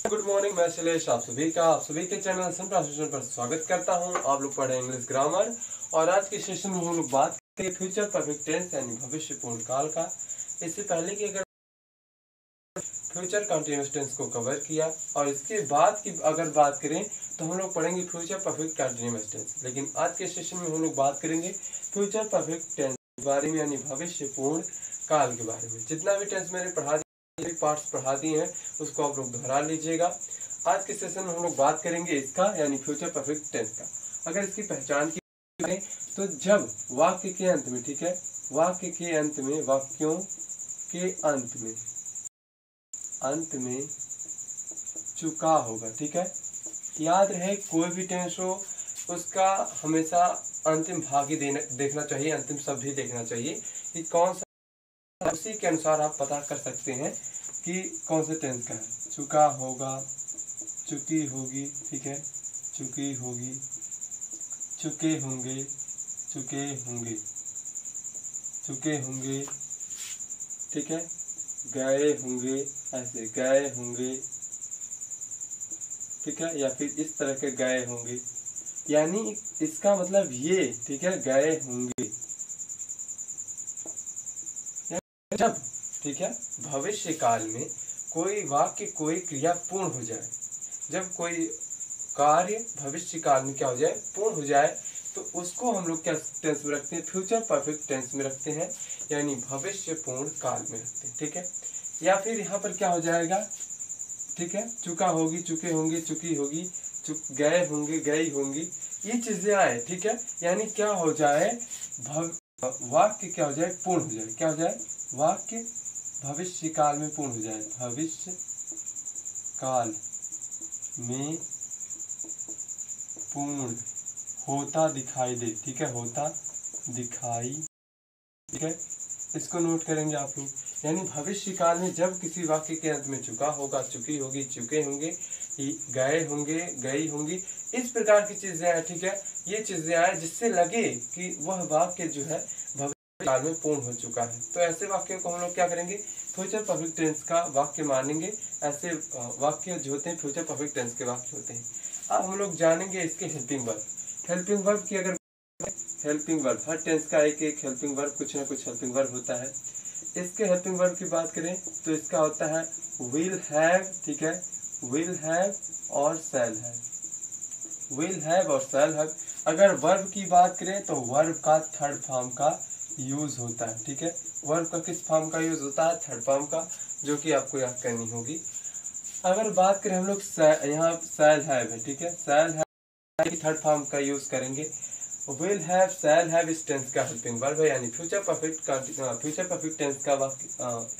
Good morning, मैं शैलेश आप सभी के चैनल सन ट्रांसलेशन पर स्वागत करता हूं। आप लोग पढ़े इंग्लिश ग्रामर और आज के सेशन में हम लोग बात करेंगे फ्यूचर परफेक्ट टेंस यानी भविष्य पूर्ण काल का। इससे पहले कि अगर फ्यूचर कंटिन्यूअस टेंस को कवर किया और इसके बाद की अगर बात करें तो हम लोग पढ़ेंगे फ्यूचर परफेक्ट कंटिन्यूअस टेंस। लेकिन आज के सेशन में हम लोग बात करेंगे फ्यूचर परफेक्ट टेंस के बारे में यानी भविष्य पूर्ण काल के बारे में। जितना भी टेंस मैंने पार्ट्स पढ़ा दिए हैं उसको आप लोग दोहरा लीजिएगा। आज के सेशन में हम लोग बात करेंगे इसका यानी फ्यूचर परफेक्ट टेंस का। अगर इसकी पहचान की करें तो जब वाक्य के अंत में, ठीक है, वाक्य के अंत में, वाक्यों के अंत में चुका होगा, ठीक है। याद रहे कोई भी टेंस हो उसका हमेशा अंतिम भाग ही देखना चाहिए, अंतिम शब्द ही देखना चाहिए कि कौन सा, उसी के अनुसार आप पता कर सकते हैं कि कौन से टेंस का है। चुका होगा, चुकी होगी, ठीक है, चुकी होगी, चुके होंगे, चुके होंगे, चुके होंगे, ठीक है, गए होंगे, ऐसे गए होंगे, ठीक है, या फिर इस तरह के गए होंगे, यानी इसका मतलब ये, ठीक है, गए होंगे जब, ठीक है, भविष्य काल में कोई वाक्य कोई क्रिया पूर्ण हो जाए, जब कोई कार्य भविष्य काल में क्या हो जाए, पूर्ण हो जाए, तो उसको हम लोग क्या टेंस में रखते हैं, फ्यूचर परफेक्ट टेंस में रखते हैं यानी भविष्य पूर्ण काल में रखते हैं, ठीक है। या फिर यहाँ पर क्या हो जाएगा, ठीक है, चुका होगी, चुके होंगे, चुकी होगी, गए होंगे, गई होंगी, ये चीजें आए, ठीक है, यानी क्या हो जाए, वाक्य क्या हो जाए, पूर्ण हो जाए, क्या हो जाए, वाक्य भविष्य काल में पूर्ण हो जाए, भविष्य काल में पूर्ण होता दिखाई दे, ठीक है, होता दिखाई, ठीक है, इसको नोट करेंगे आप लोग। यानी भविष्य काल में जब किसी वाक्य के अंत में चुका होगा, चुकी होगी, चुके होंगे, गए होंगे, गई होंगी, इस प्रकार की चीजें आए, ठीक है, ये चीजें आए जिससे लगे कि वह वाक्य जो है भविष्य काल में पूर्ण हो चुका है, तो ऐसे वाक्यों को हम लोग क्या करेंगे, फ्यूचर परफेक्ट टेंस का वाक्य मानेंगे। ऐसे वाक्य जो होते हैं फ्यूचर परफेक्ट टेंस के वाक्य होते हैं। अब हम लोग जानेंगे इसके हेल्पिंग वर्ब। हेल्पिंग वर्ब की अगर हेल्पिंग वर्ब, हर टेंस का एक एक हेल्पिंग वर्ब, कुछ ना कुछ हेल्पिंग वर्ब होता है। इसके हेल्पिंग वर्ब की बात करें तो इसका होता है विल हैव, ठीक है, विल हैव और शैल हैव, विल हैव और शैल हैव। अगर वर्ब की बात करें तो वर्ब का थर्ड फॉर्म का यूज होता है, ठीक है, वर्ब का किस फॉर्म का यूज होता है, थर्ड फॉर्म का, जो कि आपको याद करनी होगी। अगर बात करें हम लोग यहाँ शैल हैव है, ठीक है, शैल हैव थर्ड फॉर्म का यूज करेंगे। विल हैव, शैल हैव इस टेंस का हेल्पिंग वर्ब है, यानी फ्यूचर परफेक्ट टेंस का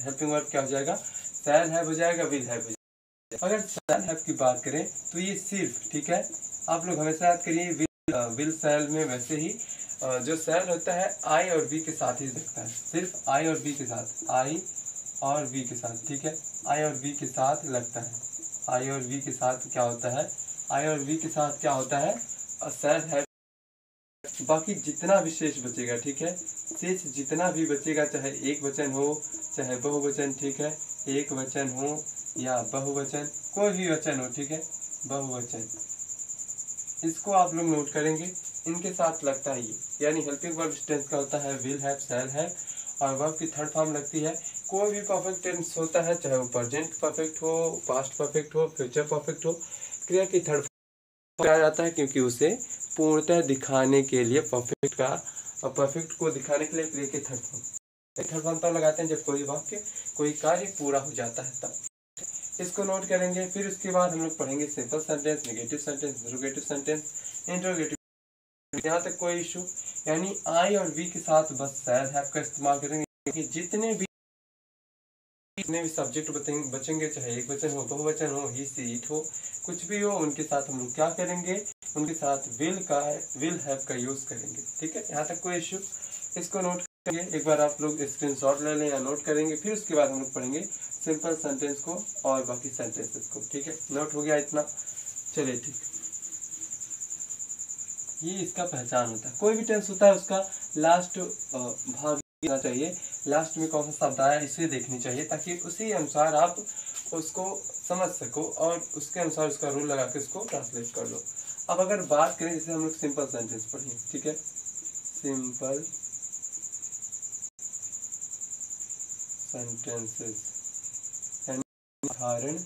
हेल्पिंग वर्ब क्या हो जाएगा, शैल हैव हो जाएगा, विल हैव हो जाएगा। अगर शैल हैव की बात करें तो ये सिर्फ, ठीक है, आप लोग हमेशा याद करिए विल शैल में वैसे ही जो शैल होता है आई और बी के साथ ही लगता है, सिर्फ आई और बी के साथ, आई और बी के साथ, ठीक है, आई और बी के साथ लगता है, आई और बी के साथ क्या होता है, आई और बी के साथ क्या होता है, शैल हैव। बाकी जितना भी शेष बचेगा, ठीक है, शेष जितना भी बचेगा, चाहे एक वचन हो चाहे बहुवचन, ठीक है, एक वचन हो या बहुवचन, कोई भी वचन हो, ठीक है, बहुवचन, इसको आप लोग नोट करेंगे, इनके साथ लगता है ये, यानी हेल्पिंग वर्ब टेंस का होता है विल हैव, शैल हैव, और वर्ब की थर्ड फॉर्म लगती है। कोई भी परफेक्ट टेंस होता है, चाहे वो प्रेजेंट परफेक्ट हो, पास्ट परफेक्ट हो, फ्यूचर परफेक्ट हो, क्रिया की थर्ड फॉर्म आ जाता है, क्योंकि उसे पूर्णतः दिखाने के लिए परफेक्ट का, और परफेक्ट को दिखाने के लिए क्रिया के थर्ड फॉर्म तब लगाते हैं जब कोई वाक्य कोई कार्य पूरा हो जाता है, तब इसको नोट करेंगे। फिर उसके बाद हम लोग पढ़ेंगे simple sentence, negative sentence, interrogative sentence, interrogative. यहाँ तक कोई इशू, यानी आई और वी के साथ बस शैल हैव का इस्तेमाल करेंगे, क्योंकि जितने भी सब्जेक्ट बचेंगे, चाहे एक वचन हो, बहुवचन हो, ही सी इट हो, कुछ भी हो, उनके साथ हम लोग क्या करेंगे, उनके साथ विल हैव का यूज करेंगे, ठीक है, यहाँ तक कोई इश्यू। इसको नोट करेंगे, एक बार आप लोग स्क्रीनशॉट ले लें या नोट करेंगे, फिर उसके बाद हम लोग पढ़ेंगे सिंपल सेंटेंस को और बाकी सेंटेंसेस को, ठीक है, नोट हो गया इतना, चलिए ठीक। ये इसका पहचान होता है, कोई भी टेंस होता है उसका लास्ट भाग चाहिए, लास्ट में कौन सा शब्द आया इसे देखनी चाहिए, ताकि उसी अनुसार आप उसको समझ सको और उसके अनुसार उसका रूल लगा के उसको ट्रांसलेट कर लो। अब अगर बात करें, जैसे हम लोग सिंपल सेंटेंस पढ़ें, ठीक है, सिंपल सेंटेंसेस यानी साधारण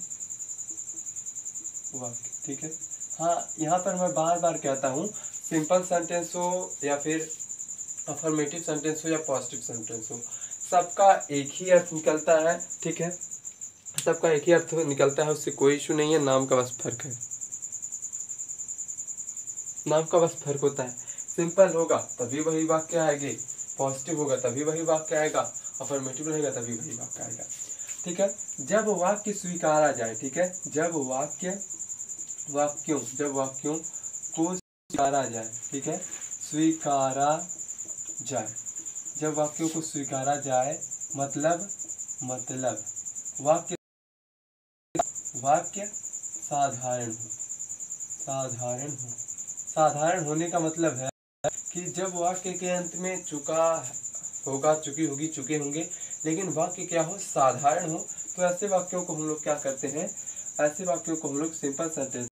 वाक्य, ठीक है। हाँ, यहाँ पर मैं बार बार कहता हूँ, सिंपल सेंटेंस हो या फिर अफर्मेटिव सेंटेंस हो या पॉजिटिव सेंटेंस हो, सबका एक ही अर्थ निकलता है, ठीक है, सबका एक ही अर्थ निकलता है, उससे कोई इशू नहीं है, नाम का बस फर्क है, नाम का बस फर्क होता है। सिंपल होगा तभी वही वाक्य आएंगे, पॉजिटिव होगा तभी वही वाक्य आएगा, अफर्मेटिव रहेगा तभी वही वाक्य आएगा, ठीक है। जब वाक्य स्वीकारा जाए, ठीक है, जब वाक्यों को स्वीकारा जाए, ठीक है, स्वीकारा जाए, जब वाक्यों को स्वीकारा जाए, मतलब वाक्य साधारण हो, साधारण होने का मतलब है कि जब वाक्य के अंत में चुका होगा, चुकी होगी, चुके होंगे, लेकिन वाक्य क्या हो, साधारण हो, तो ऐसे वाक्यों को हम लोग क्या करते हैं, ऐसे वाक्यों को हम लोग सिंपल सेंटेंस,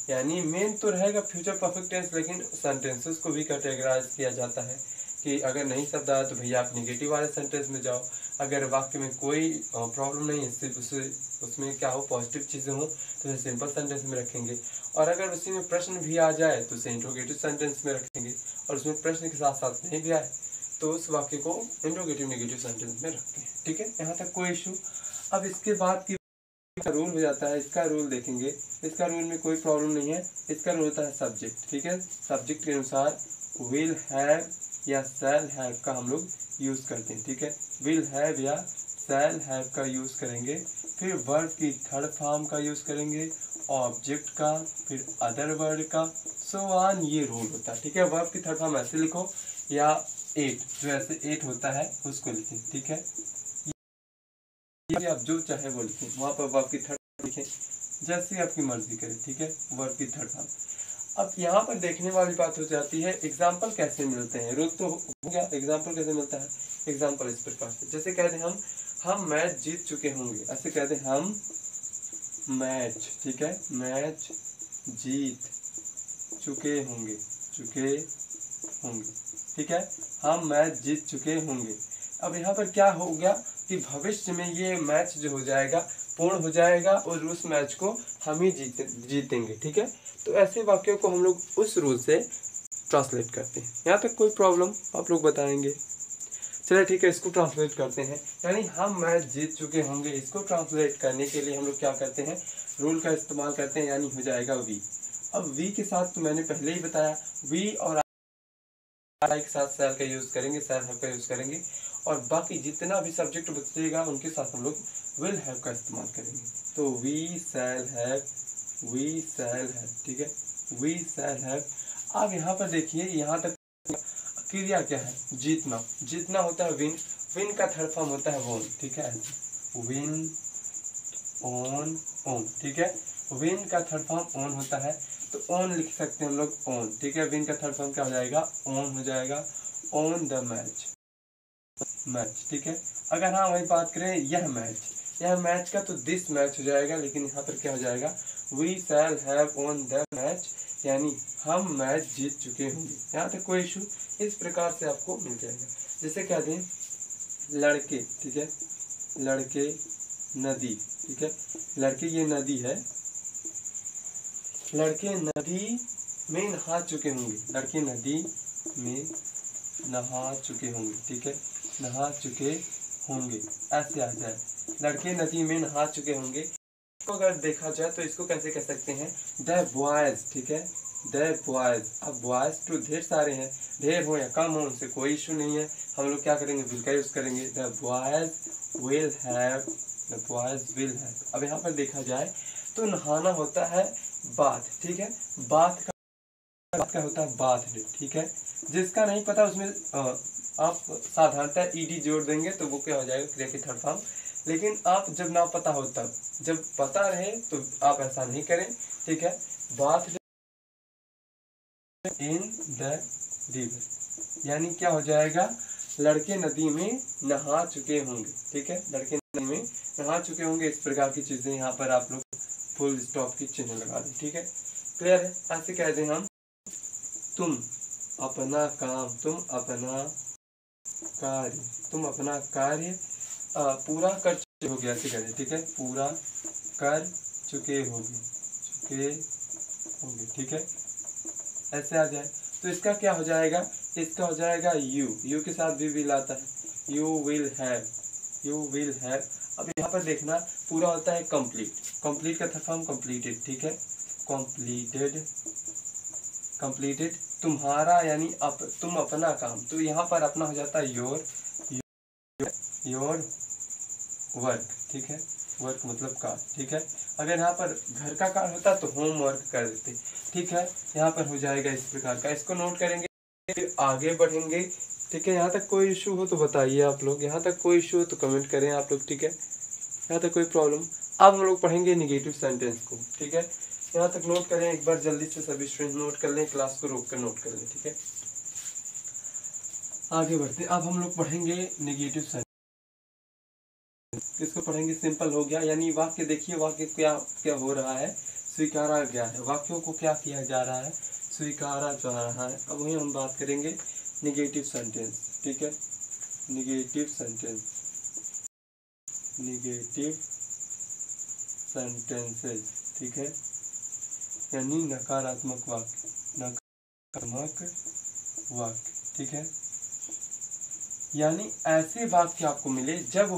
यानी मेन तो रहेगा फ्यूचर परफेक्ट टेंस, लेकिन सेंटेंसेस को भी कैटेगराइज किया जाता है कि अगर नहीं शब्द आया तो भैया आप निगेटिव वाले सेंटेंस में जाओ, अगर वाक्य में कोई प्रॉब्लम नहीं है, सिर्फ उसमें क्या हो, पॉजिटिव चीज़ें हो, तो उसे सिंपल सेंटेंस में रखेंगे, और अगर उसी में प्रश्न भी आ जाए तो उसे इंट्रोगेटिव सेंटेंस में रखेंगे, और उसमें प्रश्न के साथ साथ नहीं भी आए तो उस वाक्य को इंट्रोगेटिव नेगेटिव सेंटेंस में रखते हैं, ठीक है, यहाँ तक कोई इशू। अब इसके बाद की रूल हो जाता है, इसका रूल देखेंगे, इसका रूल में कोई प्रॉब्लम नहीं है, इसका रूल होता है सब्जेक्ट, ठीक है, सब्जेक्ट के अनुसार विल हैव या शैल हैव का हम लोग यूज करते हैं, ठीक है, विल हैव या शैल हैव का यूज करेंगे, फिर वर्ब की थर्ड फॉर्म का यूज करेंगे, ऑब्जेक्ट का, फिर अदर वर्ड का, सो ऑन, ये रूल होता है, ठीक है। वर्ब की थर्ड फॉर्म ऐसे लिखो, या एट, जो ऐसे एट होता है उसको लिखें, ठीक है, ये आप जो चाहे वो लिखें, वहाँ पर वर्ब की थर्ड लिखें, जैसे आपकी मर्जी करे, ठीक है, वर्ब की थर्ड फॉर्म। अब यहाँ पर देखने वाली बात हो जाती है, एग्जाम्पल कैसे मिलते हैं, रूल तो हो गया, एग्जाम्पल कैसे मिलता है, एग्जाम्पल इस प्रकार से, जैसे कहते हैं हम मैच जीत चुके होंगे, ऐसे कहते हैं हम मैच, ठीक है, मैच जीत चुके होंगे, ठीक है, हम मैच जीत चुके होंगे। अब यहाँ पर क्या हो गया कि भविष्य में ये मैच जो हो जाएगा, पूर्ण हो जाएगा, और उस मैच को हम ही जीतेंगे, ठीक है। तो ऐसे वाक्यों को हम लोग उस रूल से ट्रांसलेट करते हैं। यहाँ तक कोई प्रॉब्लम आप लोग बताएंगे? चलिए ठीक है, इसको ट्रांसलेट करते हैं, यानी हम मैच जीत चुके होंगे, इसको ट्रांसलेट करने के लिए हम लोग क्या करते हैं, रूल का इस्तेमाल करते हैं, यानी हो जाएगा वी। अब वी के साथ तो मैंने पहले ही बताया, वी और एक साथ शैल का यूज करेंगे, शैल हैव का यूज करेंगे, और बाकी जितना भी सब्जेक्ट बचेगा उनके साथ हम लोग विल हैव का इस्तेमाल करेंगे। तो वी शैल हैव, ठीक है, वी शैल हैव। अब यहाँ पर देखिए, यहाँ तक क्रिया क्या है, जीतना, जीतना होता है विन, विन का थर्ड फॉर्म होता है वोन, ठीक है, विन, ओन, ओन, ठीक है, विन का थर्ड फॉर्म ओन होता है, तो ओन लिख सकते हैं हम लोग, ओन, ठीक है, विन का थर्ड फॉर्म क्या हो जाएगा, ओन हो जाएगा, ओन द मैच, ठीक है। अगर हाँ वही बात करें, यह मैच का तो दिस मैच हो जाएगा, लेकिन यहाँ पर क्या हो जाएगा, we shall have won the match, यानी हम मैच जीत चुके होंगे। यहाँ तक कोई इशू, इस प्रकार से आपको मिल जाएगा। जैसे कह दें लड़के, ठीक है, लड़के नदी, ठीक है, लड़के ये नदी है, लड़के नदी में नहा चुके होंगे, लड़के नदी में नहा चुके होंगे, ठीक है, नहा चुके होंगे, ऐसे आ जाए, लड़के नदी में नहा चुके होंगे। तो अगर देखा जाए तो इसको कैसे कह सकते हैं, द बॉयज, ठीक है, द बॉयज। अब बॉयज तो ढेर सारे हैं, ढेर हो या कम हो उनसे कोई इशू नहीं है, हम लोग क्या करेंगे, विल का यूज करेंगे, the boys will have, the boys will have. अब यहाँ पर देखा जाए तो नहाना होता है बाथ, ठीक है, बाथ का होता है बाथ डे, ठीक है, जिसका नहीं पता उसमें आप साधारणतः ईडी जोड़ देंगे तो वो क्या हो जाएगा, क्रिया की थर्ड फॉर्म। लेकिन आप जब ना पता हो तब, जब पता रहे तो आप ऐसा नहीं करें, ठीक है, बाथ इन द रिवर, यानी क्या हो जाएगा, लड़के नदी में नहा चुके होंगे। ठीक है, लड़के नदी में नहा चुके होंगे। इस प्रकार की चीजें यहाँ पर आप लोग फुल स्टॉप की चिन्ह लगा दें। ठीक है, क्लियर है। ऐसे कह दें हम तुम अपना काम, तुम अपना कार्य, तुम अपना कार्य पूरा कर चुके होगे, ऐसे कह दें। ठीक है, पूरा कर चुके होगे, चुके होगे। ठीक है, ऐसे आ जाए तो इसका क्या हो जाएगा, इसका हो जाएगा यू के साथ भी विल आता है, you will have, you will have. अब यहाँ पर देखना पूरा होता है कंप्लीट, कंप्लीट का फॉर्म कंप्लीटेड। ठीक है, कंप्लीटेड, कंप्लीटेड तुम्हारा यानी तुम अपना काम, तो यहाँ पर अपना हो जाता है योर, योर वर्क। ठीक है, वर्क मतलब कार्य। ठीक है, अगर यहाँ पर घर का कार्य होता तो होम वर्क कर देते। ठीक है, यहाँ पर हो जाएगा इस प्रकार का, इसको नोट करेंगे फिर आगे बढ़ेंगे। ठीक है, यहाँ तक कोई इशू हो तो बताइए आप लोग, यहाँ तक कोई इशू हो तो कमेंट करें आप लोग। ठीक है, यहाँ तक कोई प्रॉब्लम। अब हम लोग पढ़ेंगे निगेटिव सेंटेंस को। ठीक है, यहाँ तक नोट करें एक बार जल्दी से, सभी स्टूडेंट नोट कर लें, क्लास को रोक कर नोट कर लें। ठीक है, आगे बढ़ते। अब हम लोग पढ़ेंगे निगेटिव सेंटेंस। इसको पढ़ेंगे, सिंपल हो गया, यानी वाक्य देखिए, वाक्य क्या क्या हो रहा है, स्वीकारा गया है, वाक्यों को क्या किया जा रहा है, स्वीकारा जा रहा है। अब वही हम बात करेंगे निगेटिव सेंटेंस। ठीक है, निगेटिव सेंटेंस, निगेटिव सेंटेंसेस। ठीक है, यानी नकारात्मक वाक्य, नकारात्मक वाक्य। ठीक है, यानी ऐसे वाक्य आपको मिले जब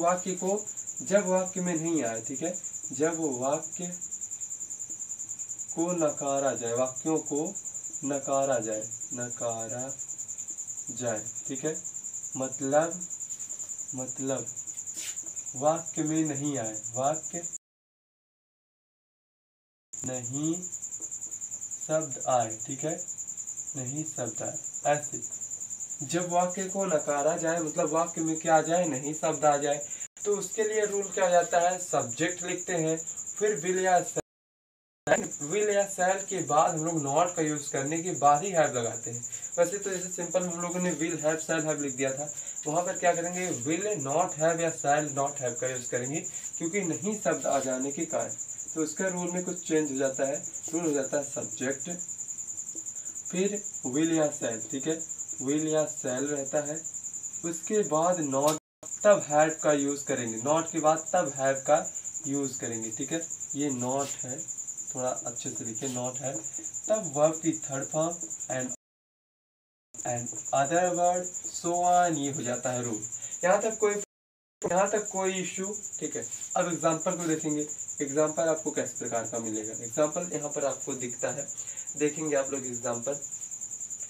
वाक्य में नहीं आए। ठीक है, जब वाक्य को नकारा जाए, वाक्यों को नकारा जाए, नकारा जाए। ठीक है, मतलब वाक्य में नहीं आए, वाक्य नहीं शब्द आए। ठीक है, नहीं शब्द आए। ऐसे जब वाक्य को नकारा जाए मतलब वाक्य में क्या आ जाए, नहीं शब्द आ जाए, तो उसके लिए रूल क्या जाता है, सब्जेक्ट लिखते हैं, फिर विल या सेल के बाद हम लोग नॉट का यूज करने के बाद ही हैव लगाते हैं। वैसे तो जैसे सिंपल हम लोगों ने विल हैव सेल हैव लिख दिया था, वहां पर क्या करेंगे, विल नॉट हैव या सेल नॉट हैव का यूज करेंगे, क्योंकि नहीं शब्द आ जाने के कारण। तो उसका रूल में कुछ चेंज हो जाता है, रूल हो जाता है सब्जेक्ट फिर विल या सेल। ठीक है, विल या सेल रहता है, उसके बाद नॉट, तब हैव का यूज करेंगे, नॉट के बाद तब हैव का यूज करेंगे। ठीक है, ये नॉट है, थोड़ा अच्छे से लिखे, नॉट है, तब वर्ब की third form and other word so on, ये हो जाता है रूल। यहाँ तक कोई इश्यू। ठीक है, अब एग्जाम्पल को देखेंगे, एग्जाम्पल आपको किस प्रकार का मिलेगा, एग्जाम्पल यहाँ पर आपको दिखता है, देखेंगे आप लोग एग्जाम्पल।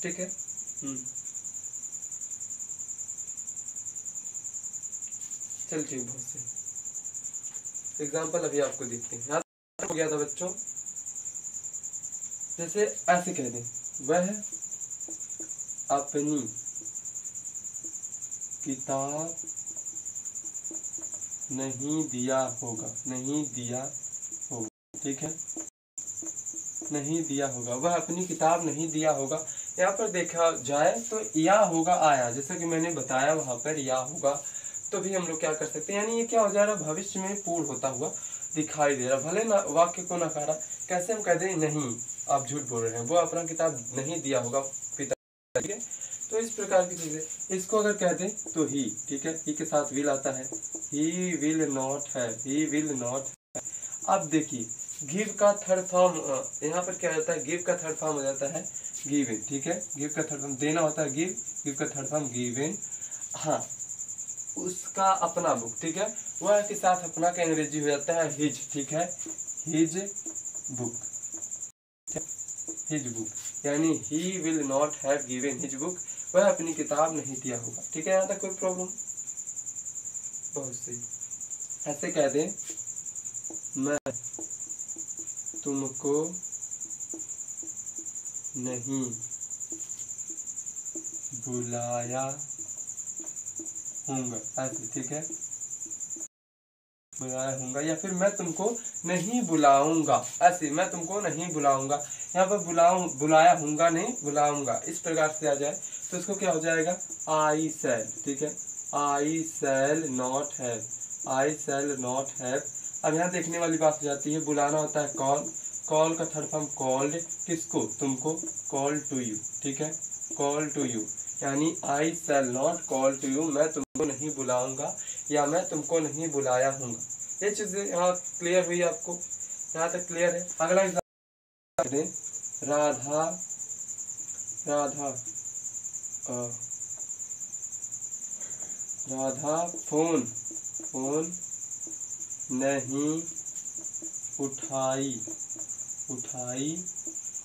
ठीक है, चल ठीक, बहुत से एग्जाम्पल अभी आपको दिखते हैं। यहाँ हो गया था बच्चों, जैसे ऐसे कह दें, वह अपनी किताब नहीं दिया होगा, नहीं दिया होगा। ठीक है, नहीं दिया होगा, वह अपनी किताब नहीं दिया होगा। यहाँ पर देखा जाए तो या होगा आया, जैसा कि मैंने बताया वहां पर या होगा, तो भी हम लोग क्या कर सकते हैं, यानी ये क्या हो जा रहा है, भविष्य में पूर्ण होता हुआ दिखाई दे रहा, भले ना वाक्य को नकारा। कैसे हम कह दें, नहीं आप झूठ बोल रहे हैं, वो अपना किताब नहीं दिया होगा पिता। ठीक है, तो इस प्रकार की चीजें। इसको अगर कह दें तो ही, ठीक है, ही के साथ विल आता है, he will not have, he will not. अब देखिए गिव का थर्ड फॉर्म, यहाँ पर क्या होता है, गिव का थर्ड फॉर्म हो जाता है गिवन। ठीक है, गिव का थर्ड फॉर्म देना होता है गिव, गिव का थर्ड फॉर्म गिवन। हाँ, उसका अपना बुक। ठीक है, वह के साथ अपना का अंग्रेजी हो जाता है हिज। ठीक है, हिज बुक, हिज बुक, यानी he will not have given his book, वह अपनी किताब नहीं दिया होगा। ठीक है, यहाँ तक कोई प्रॉब्लम, बहुत सही। ऐसे कह दें, मैं तुमको नहीं बुलाया हूँगा, ऐसे। ठीक है, बुलाया होऊंगा, या फिर मैं तुमको नहीं बुलाऊंगा, ऐसे मैं तुमको नहीं बुलाऊंगा। यहाँ पर बुलाया होऊंगा नहीं, बुलाऊंगा, इस प्रकार से आ जाए तो इसको क्या हो जाएगा, आई शैल, ठीक है, I shall not have, I shall not have. अब यहाँ देखने वाली बात हो जाती है, बुलाना होता है कॉल, कॉल का थर्ड फॉर्म कॉल्ड, किसको, तुमको, कॉल टू यू, ठीक है, कॉल टू यू, यानी I shall not call to you, मैं तुमको नहीं बुलाऊंगा या मैं तुमको नहीं बुलाया हूँगा। ये चीज़ें यहाँ क्लियर हुई आपको, यहाँ तक क्लियर है। अगला एग्जाम्पल दें, राधा राधा राधा फोन नहीं उठाई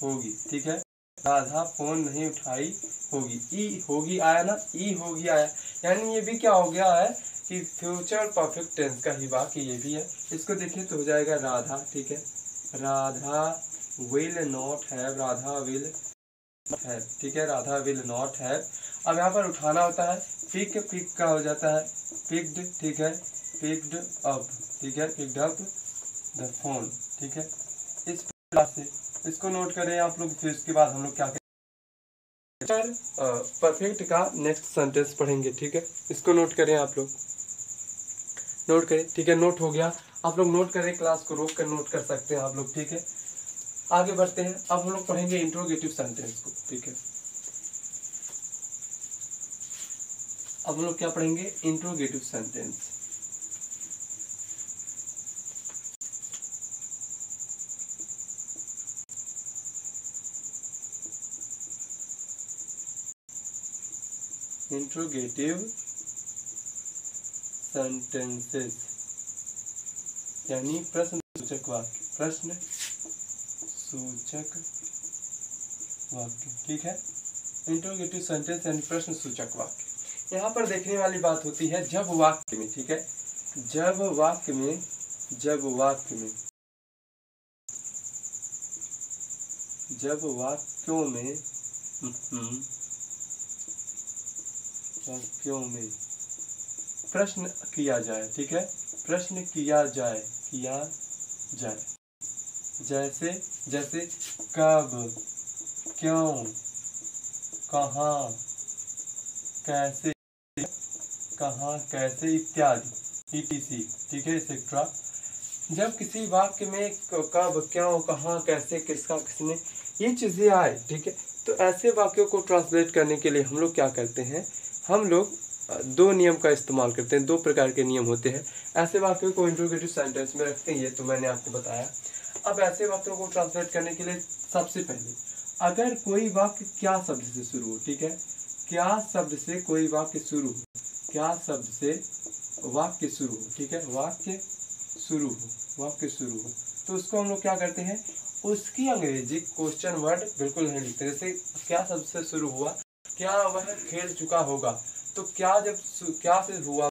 होगी, ठीक है, राधा फोन नहीं उठाई होगी। ई होगी आया ना, ई होगी आया, यानी ये भी क्या हो गया है कि फ्यूचर परफेक्ट टेंस का ही वाक्य ये भी है। इसको देखिए तो हो जाएगा राधा, ठीक है, Radha will not have, Radha will have, ठीक है, राधा विल नॉट हैव। अब यहाँ पर उठाना होता है, पिक का हो जाता है पिक्ड, ठीक है, पिक्ड अप, ठीक है, पिक्ड अप द फोन, ठीक है। इस प्रकार से इसको नोट करें आप लोग, फिर इसके बाद हम लोग क्या करें, परफेक्ट का नेक्स्ट सेंटेंस पढ़ेंगे, ठीक है। इसको नोट करें आप लोग, नोट करें, ठीक है, नोट हो गया। आप लोग नोट करें, क्लास को रोक कर नोट कर सकते हैं आप लोग, ठीक है। आगे बढ़ते हैं, अब हम लोग पढ़ेंगे इंट्रोगेटिव सेंटेंस को, ठीक है। अब हम लोग क्या पढ़ेंगे, इंट्रोगेटिव सेंटेंस। इंट्रोगेटिव सेंटेंसेस यानी प्रश्न सूचक वाक्य, प्रश्न सूचक वाक्य, ठीक है। इंट्रोगेटिव सेंटेंस यानी प्रश्न सूचक वाक्य। यहाँ पर देखने वाली बात होती है जब वाक्य में, ठीक है, जब वाक्यों में प्रश्न किया जाए, ठीक है, प्रश्न किया जाए, जैसे कब, क्यों, कहाँ, कैसे इत्यादि, etc, ठीक है, एक्सेट्रा। जब किसी वाक्य में कब, क्यों, कहाँ, कैसे, किसका, किसने, ये चीज़ें आए, ठीक है, तो ऐसे वाक्यों को ट्रांसलेट करने के लिए हम लोग क्या करते हैं, हम लोग दो नियम का इस्तेमाल करते हैं। दो प्रकार के नियम होते हैं, ऐसे वाक्यों को इंट्रोगेटिव सेंटेंस में रखते हैं, ये तो मैंने आपको बताया। अब ऐसे वाक्यों को ट्रांसलेट करने के लिए सबसे पहले अगर कोई वाक्य क्या शब्द से शुरू हो, ठीक है, क्या शब्द से कोई वाक्य शुरू हो, क्या शब्द से वाक्य शुरू हो, ठीक है, वाक्य शुरू हो, तो उसको हम लोग क्या करते हैं, उसकी अंग्रेजी क्वेश्चन वर्ड बिल्कुल नहीं लिखते। जैसे क्या शब्द से शुरू हुआ, क्या वह खेल चुका होगा, तो क्या जब क्या से हुआ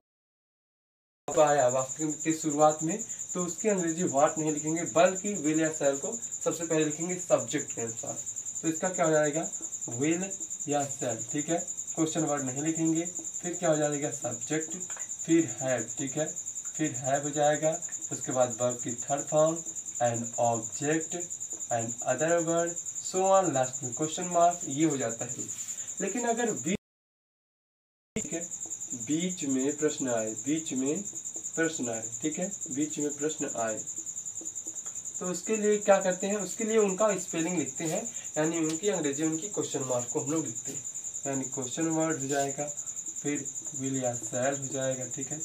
आया वाक्य की शुरुआत में, तो उसकी अंग्रेजी व्हाट नहीं लिखेंगे, बल्कि विल या शैल को सबसे पहले लिखेंगे सब्जेक्ट के अनुसार। तो इसका क्या हो जाएगा, विल या शैल, ठीक है, क्वेश्चन वर्ड नहीं लिखेंगे। फिर क्या हो जाएगा, सब्जेक्ट, फिर हैव, ठीक है, फिर हैव हो जाएगा। उसके बाद वर्ब की third form and object and other word so on, last में क्वेश्चन मार्क, ये हो जाता है। लेकिन अगर ठीक है, बीच में प्रश्न आए, ठीक है, बीच में प्रश्न आए, तो उसके लिए क्या करते हैं, उसके लिए उनका स्पेलिंग लिखते हैं, यानी उनकी अंग्रेजी, उनकी क्वेश्चन मार्क को हम लोग लिखते हैं, यानी क्वेश्चन वर्ड हो जाएगा, फिर विल या शैल हो जाएगा, ठीक है,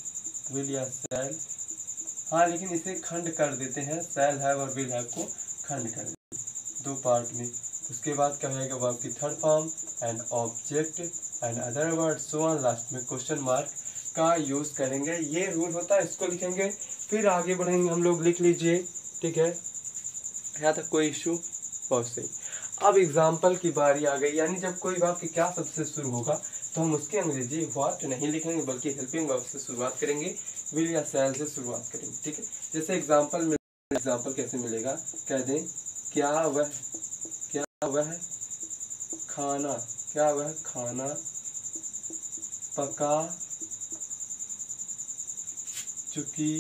विल या शैल। हाँ, लेकिन इसे खंड कर देते हैं, शैल हैव और विल हैव को खंड कर देते हैं दो पार्ट में। उसके बाद क्या होगा, वर्ब की third form and object and other word so on, last में क्वेश्चन मार्क का यूज करेंगे। ये रूल होता है, इसको लिखेंगे, फिर आगे बढ़ेंगे हम लोग, लिख लीजिए, ठीक है, यहाँ तक कोई इशू, बहुत सही। अब एग्जाम्पल की बारी आ गई, यानी जब कोई वाक्य क्या शब्द से शुरू होगा तो हम उसकी अंग्रेजी व्हाट नहीं लिखेंगे, बल्कि हेल्पिंग वर्ब से शुरुआत करेंगे, विल या शैल से शुरुआत करेंगे, ठीक है। जैसे एग्जाम्पल कैसे मिलेगा, कह दें क्या वह खाना पका चुकी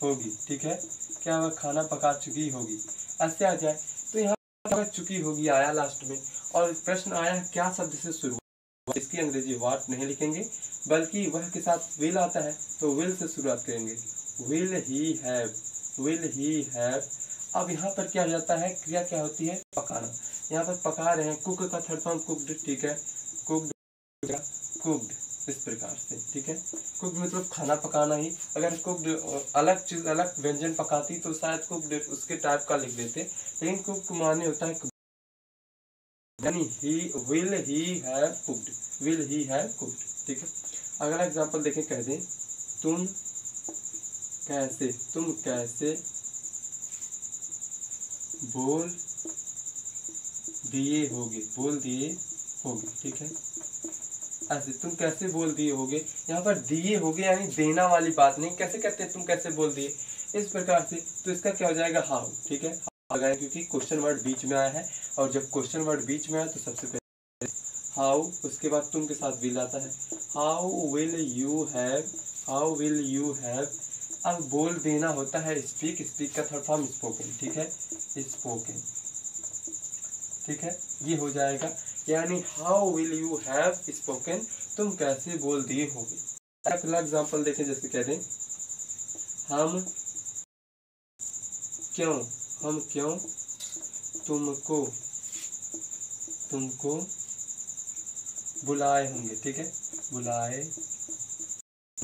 होगी, ठीक है। क्या वह खाना पका चुकी होगी, ऐसे आ जाए। तो यहाँ पर चुकी होगी आया लास्ट में, और प्रश्न आया क्या शब्द से शुरू, इसकी अंग्रेजी व्हाट नहीं लिखेंगे, बल्कि वह के साथ विल आता है तो विल से शुरुआत करेंगे। Will he have, will he have. अब यहाँ पर क्या हो जाता है, क्रिया क्या होती है, पकाना। यहाँ पर पका रहे हैं, कुक का थर्ड फॉर्म कुक्ड, ठीक है। कुक्ड, कुक्ड, इस प्रकार से, ठीक है। कुक्ड मतलब खाना पकाना ही। अगर कुक्ड अलग चीज, अलग व्यंजन पकाती तो शायद कुक्ड उसके टाइप का लिख देते, लेकिन कुक माने होता है, यानी he, will he have cooked, will he have cooked, ठीक है। अगला एग्जांपल देखें, कह दें तुम कैसे बोल दिए होगे, बोल दिए होगे, ठीक है। ऐसे तुम कैसे बोल दिए होगे, यहाँ पर दिए होगे यानी देना वाली बात नहीं, कैसे कहते हैं तुम कैसे बोल दिए, इस प्रकार से। तो इसका क्या हो जाएगा, हाउ, ठीक है। लगाए क्योंकि क्वेश्चन वर्ड बीच में आया है, और जब क्वेश्चन वर्ड बीच में आया तो सबसे पहले हाउ, उसके बाद तुम के साथ विल आता है। How will you have, how will you have. अब बोल देना होता है स्पीक, स्पीक का थर्ड फॉर्म स्पोकन, ठीक है, स्पोकन, ठीक है। ये हो जाएगा, यानी how will you have spoken, तुम कैसे बोल दिए होगे। अगला एग्जांपल देखें, जैसे कह दें हम क्यों तुमको बुलाए होंगे, ठीक है, बुलाए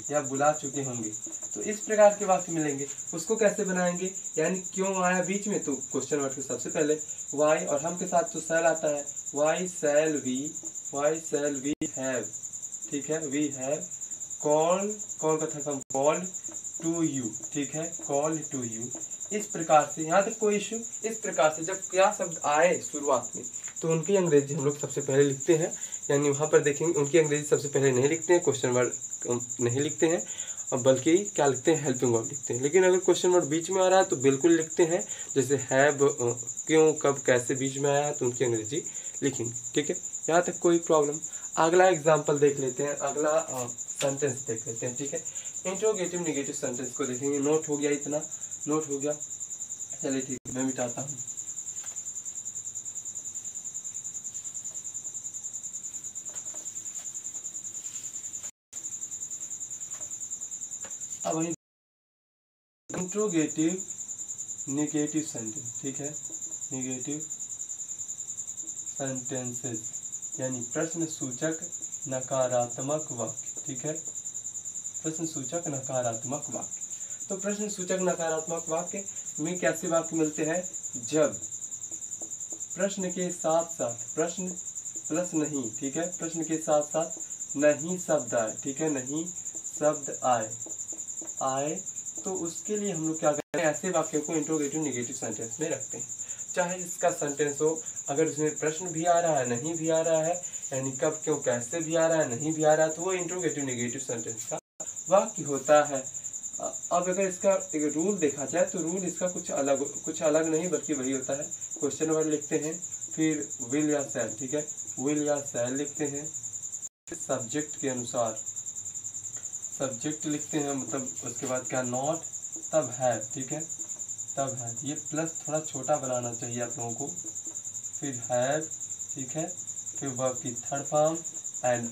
या बुला चुके होंगे। तो इस प्रकार के वाक्य मिलेंगे। उसको कैसे बनाएंगे, यानी क्यों आया बीच में, तो क्वेश्चन वर्ड के सबसे पहले वाई, और हम के साथ तो शैल आता है, वाई शैल वी हैव, ठीक है, वी हैव कॉल का था हम कॉल्ड टू यू, ठीक है, कॉल टू यू। इस प्रकार से, यहाँ तक कोई इश्यू। इस प्रकार से जब क्या शब्द आए शुरुआत में तो उनकी अंग्रेजी हम लोग सबसे पहले लिखते हैं, यानी वहाँ पर देखेंगे उनकी अंग्रेजी सबसे पहले नहीं लिखते हैं, क्वेश्चन वर्ड नहीं लिखते हैं, बल्कि क्या लिखते हैं, हेल्पिंग वर्ब लिखते हैं। लेकिन अगर क्वेश्चन वर्ड बीच में आ रहा है तो बिल्कुल लिखते हैं, जैसे हैव, क्यों, कब, कैसे बीच में आया तो उनकी अंग्रेजी लिखेंगे, ठीक है। यहाँ तक कोई प्रॉब्लम। अगला एग्जाम्पल देख लेते हैं, अगला सेंटेंस देख लेते हैं, ठीक है। इंट्रोगेटिव नेगेटिव सेंटेंस को देखेंगे। नोट हो गया, इतना नोट हो गया, चलिए ठीक है, मैं मिटाता हूँ। अब वही इंट्रोगेटिव नेगेटिव सेंटेंस, ठीक है, नेगेटिव सेंटेंसेस यानी प्रश्न सूचक नकारात्मक वाक्य, ठीक है, प्रश्न सूचक नकारात्मक वाक्य। तो प्रश्न सूचक नकारात्मक वाक्य में कैसे वाक्य मिलते हैं, जब प्रश्न के साथ साथ प्रश्न प्लस नहीं, ठीक है, प्रश्न के साथ साथ नहीं शब्द आए, ठीक है, नहीं शब्द आए तो उसके लिए हम लोग क्या करते हैं, ऐसे वाक्यों को इंट्रोगेटिव नेगेटिव सेंटेंस में रखते हैं। चाहे इसका सेंटेंस हो, अगर उसमें प्रश्न भी आ रहा है, नहीं भी आ रहा है, यानी कब, क्यों, कैसे भी आ रहा है, नहीं भी आ रहा है, तो वो इंट्रोगेटिव नेगेटिव सेंटेंस का वाक्य होता है। अब अगर इसका एक रूल देखा जाए तो रूल इसका कुछ अलग नहीं, बल्कि वही होता है। क्वेश्चन वर्ड लिखते हैं, फिर विल या शैल, ठीक है, विल या शैल लिखते हैं, सब्जेक्ट के अनुसार सब्जेक्ट लिखते हैं, मतलब उसके बाद क्या, नॉट, तब है, ठीक है, तब है। ये प्लस थोड़ा छोटा बनाना चाहिए आप लोगों को, फिर हैव, ठीक है, फिर वर्ब की third form and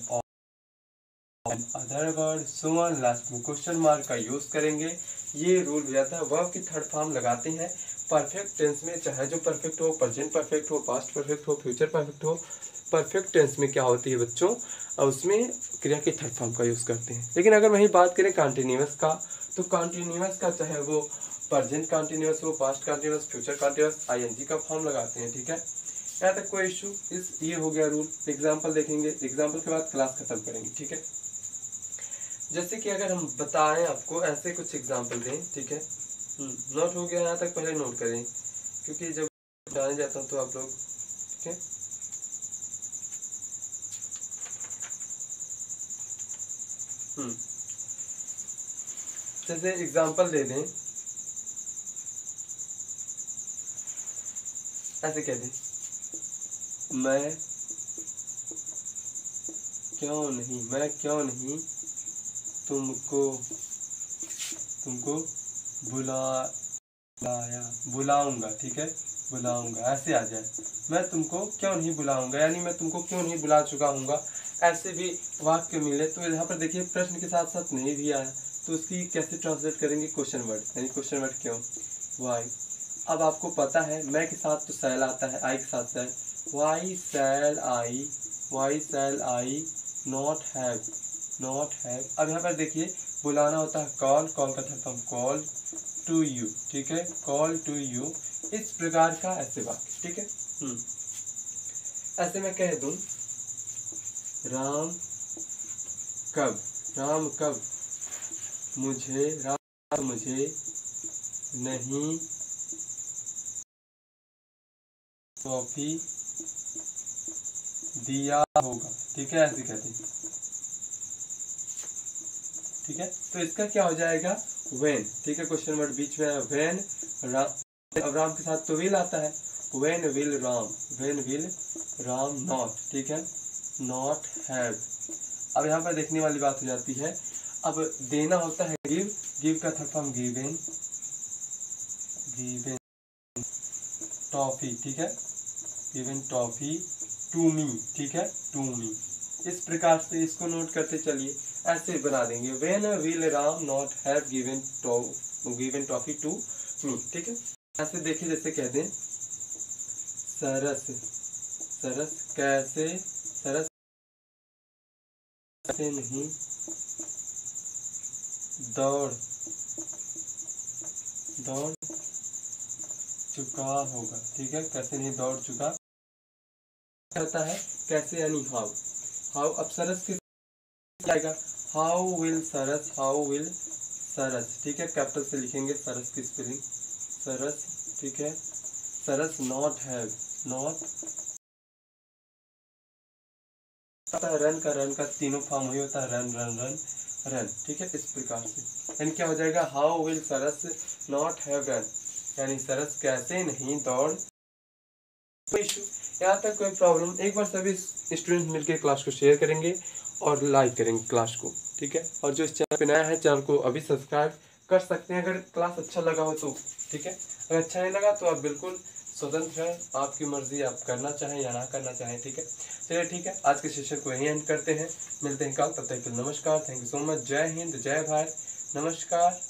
other word सुवन, लास्ट में क्वेश्चन मार्क का यूज करेंगे। ये रूल हो जाता है। वर्ब की थर्ड फॉर्म लगाते हैं परफेक्ट टेंस में, चाहे जो परफेक्ट हो, प्रेजेंट परफेक्ट हो, पास्ट परफेक्ट हो, फ्यूचर परफेक्ट हो। परफेक्ट टेंस में क्या होती है बच्चों, और उसमें क्रिया की थर्ड फॉर्म का यूज करते हैं। लेकिन अगर वही बात करें कंटिन्यूअस का, तो कंटिन्यूअस का चाहे वो प्रेजेंट कंटिन्यूअस हो, past continuous, future continuous, ING का फॉर्म लगाते हैं, ठीक है। यहाँ तक कोई इशू। ये हो गया रूल। एग्जाम्पल देखेंगे, एग्जाम्पल के बाद क्लास खत्म करेंगे, ठीक है। जैसे कि अगर हम बताएं आपको, ऐसे कुछ एग्जाम्पल दें, ठीक है। नोट हो गया यहाँ तक, पहले नोट करें, क्योंकि जब बताने जाता हूँ तो आप लोग, ठीक है। जैसे एग्जाम्पल दे दें, ऐसे कह दें, मैं क्यों नहीं तुमको बुलाया, बुलाऊंगा, ठीक है, बुलाऊंगा ऐसे आ जाए। मैं तुमको क्यों नहीं बुलाऊंगा, यानी मैं तुमको क्यों नहीं बुला चुका हूँगा, ऐसे भी वाक्य मिले। तो यहाँ पर देखिए प्रश्न के साथ साथ नहीं भी आया, तो उसकी कैसे ट्रांसलेट करेंगे, क्वेश्चन वर्ड, यानी क्वेश्चन वर्ड क्यों, वाई। अब आपको पता है मैं के साथ तो सैल आता है, आई के साथ shall, why shall I not have, not have. अब यहाँ पर देखिए बुलाना होता है कॉल, कॉल का था हम कॉल टू यू, ठीक है, कॉल टू यू, इस प्रकार का ऐसे वाक्य, ठीक है। ऐसे मैं कह दूं राम कब, राम कब मुझे, राम मुझे नहीं कॉफी दिया होगा, ठीक है, ऐसे कहते हैं, ठीक है। तो इसका क्या हो जाएगा व्हेन, ठीक है, क्वेश्चन वर्ड बीच में है व्हेन, अब राम के साथ तो विल आता है, व्हेन विल राम नॉट, ठीक है, नॉट हैव। अब यहाँ पर देखने वाली बात हो जाती है, अब देना होता है गिव, गिव का था फॉर्म गिवन, गिवन टॉफी, ठीक है, गिवन टॉफी टू मी, ठीक है, टू मी। इस प्रकार से इसको नोट करते चलिए, ऐसे बना देंगे when will Ram not have given toffee to me, ठीक है। ऐसे देखिए जैसे कहते हैं सरस, सरस कैसे, सरस कैसे नहीं दौड़ चुका होगा, ठीक है, कैसे नहीं दौड़ चुका होता है, कैसे यानी हाउ, हाउ। अब सरस किस आएगा, हाउ विल सरस, ठीक है, कैपिटल से लिखेंगे सरस की स्पेलिंग, सरस, ठीक है, सरस नॉट हैव, नॉट रन का तीनों फॉर्म वही होता है, रन, ठीक है, इस प्रकार से। यानी क्या हो जाएगा, how will Saras not have run, यानी सरस कैसे नहीं दौड़। कोई इशू यहाँ तक, कोई प्रॉब्लम, एक बार सभी स्टूडेंट मिलकर क्लास को शेयर करेंगे और लाइक करेंगे क्लास को, ठीक है। और जो इस चैनल पे नया है चैनल को अभी सब्सक्राइब कर सकते हैं, अगर क्लास अच्छा लगा हो तो, ठीक है। अगर अच्छा नहीं लगा तो आप बिल्कुल स्वतंत्र है, आपकी मर्जी, आप करना चाहें या ना करना चाहें, ठीक है। चलिए ठीक है, आज के सेशन को यहीं एंड करते हैं, मिलते हैं कल, तब तक के लिए नमस्कार, थैंक यू सो मच, जय हिंद, जय भारत, नमस्कार।